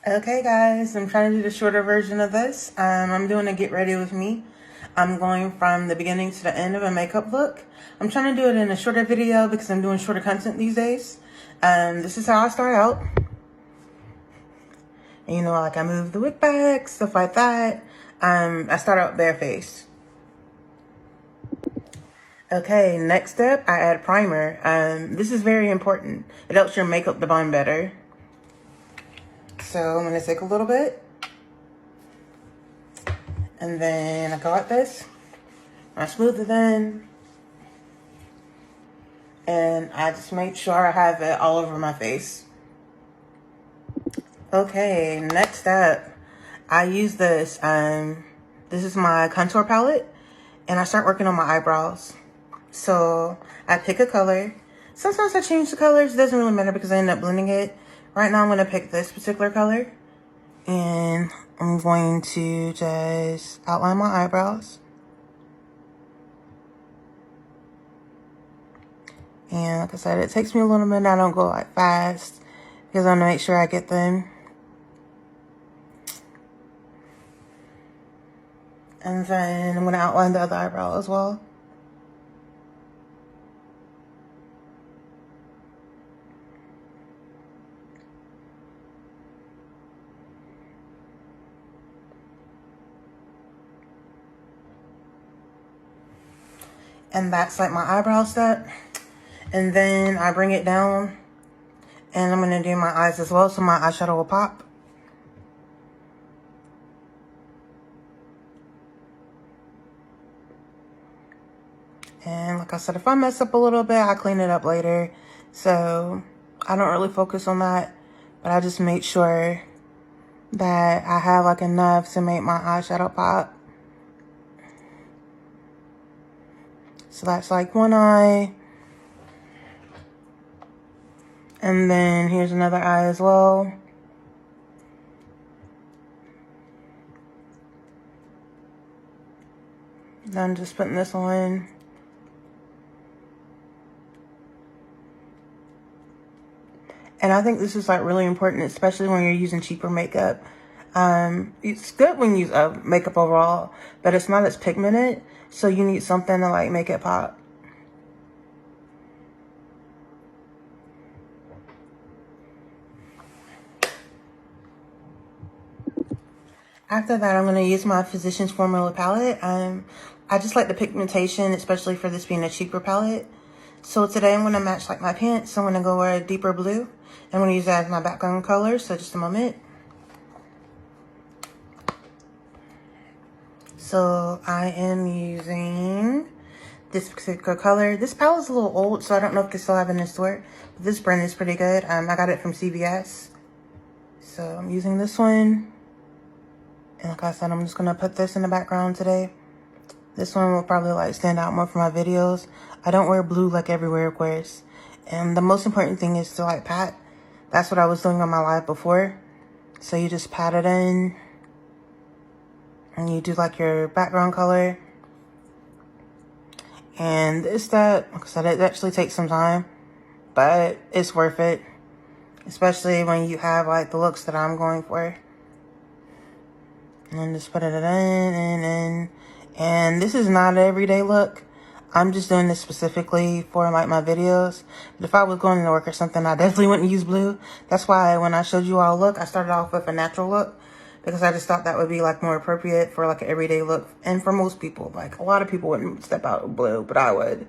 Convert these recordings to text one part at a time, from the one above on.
Okay guys, I'm trying to do the shorter version of this. I'm doing a get ready with me. I'm going from the beginning to the end of a makeup look. I'm trying to do it in a shorter video because I'm doing shorter content these days. This is how I start out. And, you know, like I move the wig back, stuff like that. I start out barefaced. Okay, next step, I add primer. This is very important. It helps your makeup to bond better. So I'm gonna take a little bit. And then I go like this. I smooth it in. And I just make sure I have it all over my face. Okay, next up, I use this. This is my contour palette. And I start working on my eyebrows. So I pick a color. Sometimes I change the colors. It doesn't really matter because I end up blending it. Right now I'm going to pick this particular color. And I'm going to just outline my eyebrows. And like I said, it takes me a little bit. I don't go like fast because I want to make sure I get them. And then I'm going to outline the other eyebrow as well. And that's like my eyebrow step. And then I bring it down. And I'm going to do my eyes as well so my eyeshadow will pop. And like I said, if I mess up a little bit, I clean it up later. So I don't really focus on that. But I just make sure that I have like enough to make my eyeshadow pop. So that's like one eye. And then here's another eye as well. Then just putting this on. And I think this is like really important, especially when you're using cheaper makeup. It's good when you use makeup overall, but it's not as pigmented. So you need something to like make it pop. After that, I'm going to use my Physicians Formula palette. I just like the pigmentation, especially for this being a cheaper palette. So today I'm going to match like my pants. So I'm going to go wear a deeper blue. I'm going to use that as my background color. So just a moment. So I am using this particular color. This palette's a little old, so I don't know if they still have it in the store. But this brand is pretty good. I got it from CVS. So I'm using this one. And like I said, I'm just going to put this in the background today. This one will probably like stand out more for my videos. I don't wear blue like everywhere, of course. And the most important thing is to like pat. That's what I was doing on my live before. So you just pat it in. And you do like your background color. And it's that, like I said, it actually takes some time. But it's worth it. Especially when you have like the looks that I'm going for. And then just put it in. And this is not an everyday look. I'm just doing this specifically for like my videos. But if I was going to work or something, I definitely wouldn't use blue. That's why when I showed you all a look, I started off with a natural look. Because I just thought that would be like more appropriate for like an everyday look. And for most people, like a lot of people wouldn't step out with blue, but I would.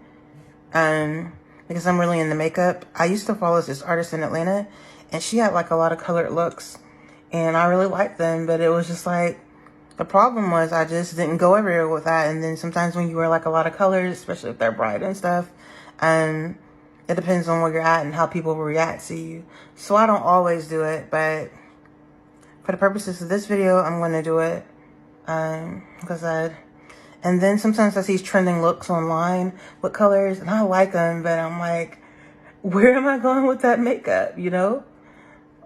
Because I'm really into makeup. I used to follow this artist in Atlanta. And she had like a lot of colored looks. And I really liked them. But it was just like, the problem was I just didn't go everywhere with that. And then sometimes when you wear like a lot of colors, especially if they're bright and stuff, it depends on where you're at and how people will react to you. So I don't always do it, but for the purposes of this video, I'm going to do it. And then sometimes I see trending looks online with colors and I like them, but I'm like, where am I going with that makeup? You know,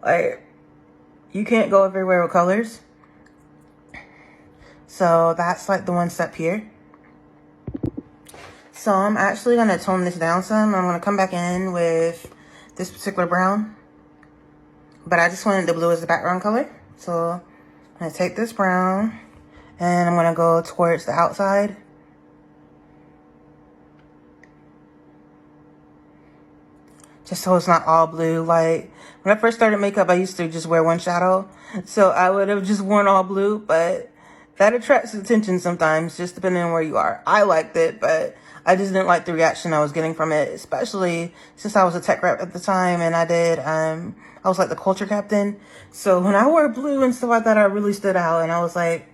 like you can't go everywhere with colors. So that's like the one step here. So I'm actually going to tone this down some. I'm going to come back in with this particular brown. But I just wanted the blue as the background color. So I'm going to take this brown and I'm going to go towards the outside. Just so it's not all blue. Like, when I first started makeup, I used to just wear one shadow. So I would have just worn all blue, but that attracts attention sometimes, just depending on where you are. I liked it, but I just didn't like the reaction I was getting from it, especially since I was a tech rep at the time and I was like the culture captain. So when I wore blue and stuff like that, I really stood out, and I was like,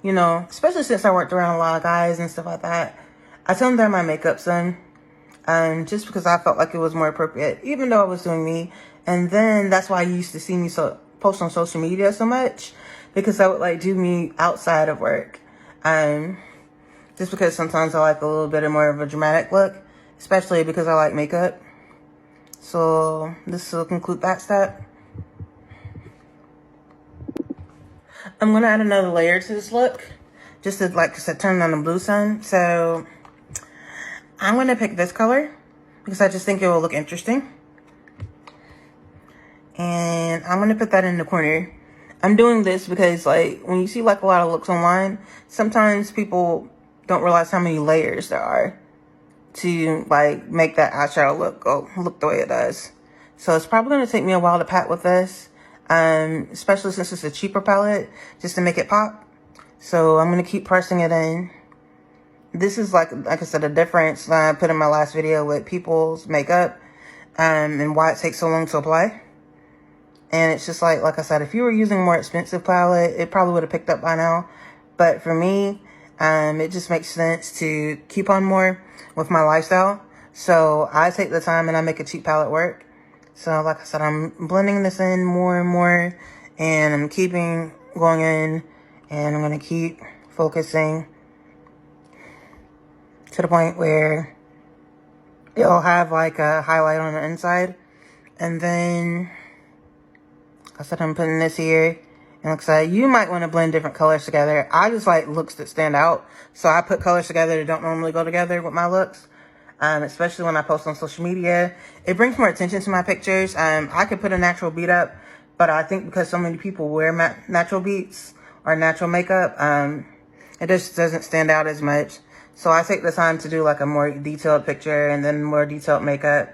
you know, especially since I worked around a lot of guys and stuff like that, I told them they're my makeup son. Just because I felt like it was more appropriate, even though I was doing me. And then that's why you used to see me post on social media so much, because I would like do me outside of work. Just because sometimes I like a little bit more of a dramatic look, especially because I like makeup. So this will conclude that step. I'm going to add another layer to this look, just to, like I said, turn on the blue sun. So I'm going to pick this color because I just think it will look interesting. And I'm going to put that in the corner. I'm doing this because, like, when you see like a lot of looks online, sometimes people don't realize how many layers there are to like make that eyeshadow look the way it does. So it's probably going to take me a while to pat with this, especially since it's a cheaper palette, just to make it pop. So I'm going to keep pressing it in. This is like I said, a difference that I put in my last video with people's makeup, and why it takes so long to apply. And it's just like I said, if you were using a more expensive palette, it probably would have picked up by now. But for me, it just makes sense to keep on more with my lifestyle. So I take the time and I make a cheap palette work. So like I said, I'm blending this in more and more, and I'm keeping going in, and I'm going to keep focusing to the point where it'll have like a highlight on the inside. And then I said I'm putting this here. And like I said, you might want to blend different colors together. I just like looks that stand out. So I put colors together that don't normally go together with my looks. Especially when I post on social media. It brings more attention to my pictures. I could put a natural beat up, but I think because so many people wear natural beats or natural makeup, it just doesn't stand out as much. So I take the time to do like a more detailed picture and then more detailed makeup.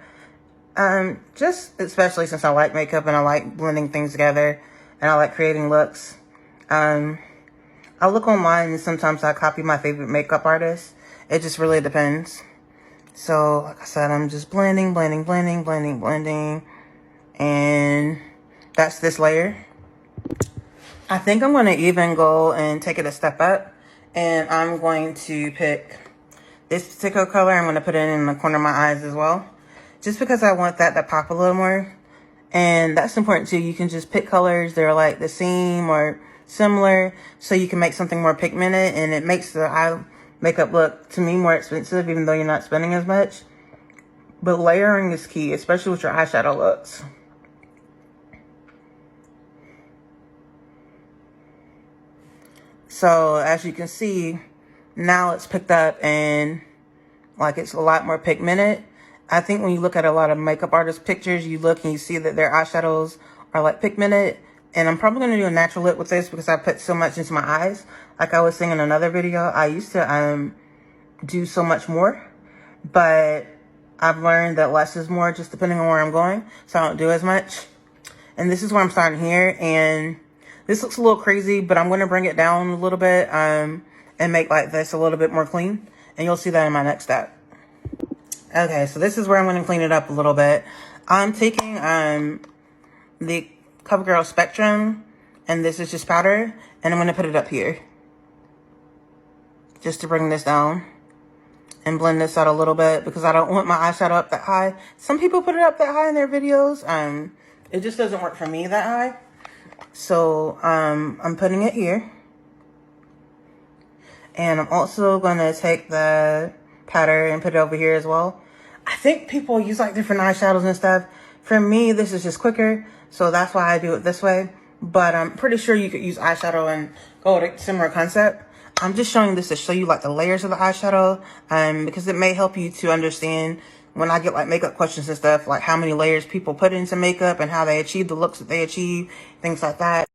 Just especially since I like makeup and I like blending things together and I like creating looks. I look online and sometimes I copy my favorite makeup artists. It just really depends. So like I said, I'm just blending. And that's this layer. I think I'm going to even go and take it a step up. And I'm going to pick this particular color. I'm going to put it in the corner of my eyes as well, just because I want that to pop a little more. And that's important too. You can just pick colors that are like the same or similar, so you can make something more pigmented, and it makes the eye makeup look, to me, more expensive, even though you're not spending as much. But layering is key, especially with your eyeshadow looks. So as you can see, now it's picked up and like it's a lot more pigmented. I think when you look at a lot of makeup artist pictures, you look and you see that their eyeshadows are like pigmented. And I'm probably going to do a natural look with this because I put so much into my eyes. Like I was saying in another video, I used to do so much more. But I've learned that less is more, just depending on where I'm going. So I don't do as much. And this is where I'm starting here. And this looks a little crazy, but I'm going to bring it down a little bit and make like this a little bit more clean. And you'll see that in my next step. Okay, so this is where I'm going to clean it up a little bit. I'm taking the CoverGirl Spectrum, and this is just powder, and I'm going to put it up here. Just to bring this down and blend this out a little bit because I don't want my eyeshadow up that high. Some people put it up that high in their videos. It just doesn't work for me that high. So I'm putting it here. And I'm also going to take the powder and put it over here as well. I think people use like different eyeshadows and stuff. For me, this is just quicker. So that's why I do it this way. But I'm pretty sure you could use eyeshadow and go with a similar concept. I'm just showing this to show you like the layers of the eyeshadow. Because it may help you to understand when I get like makeup questions and stuff, like how many layers people put into makeup and how they achieve the looks that they achieve, things like that.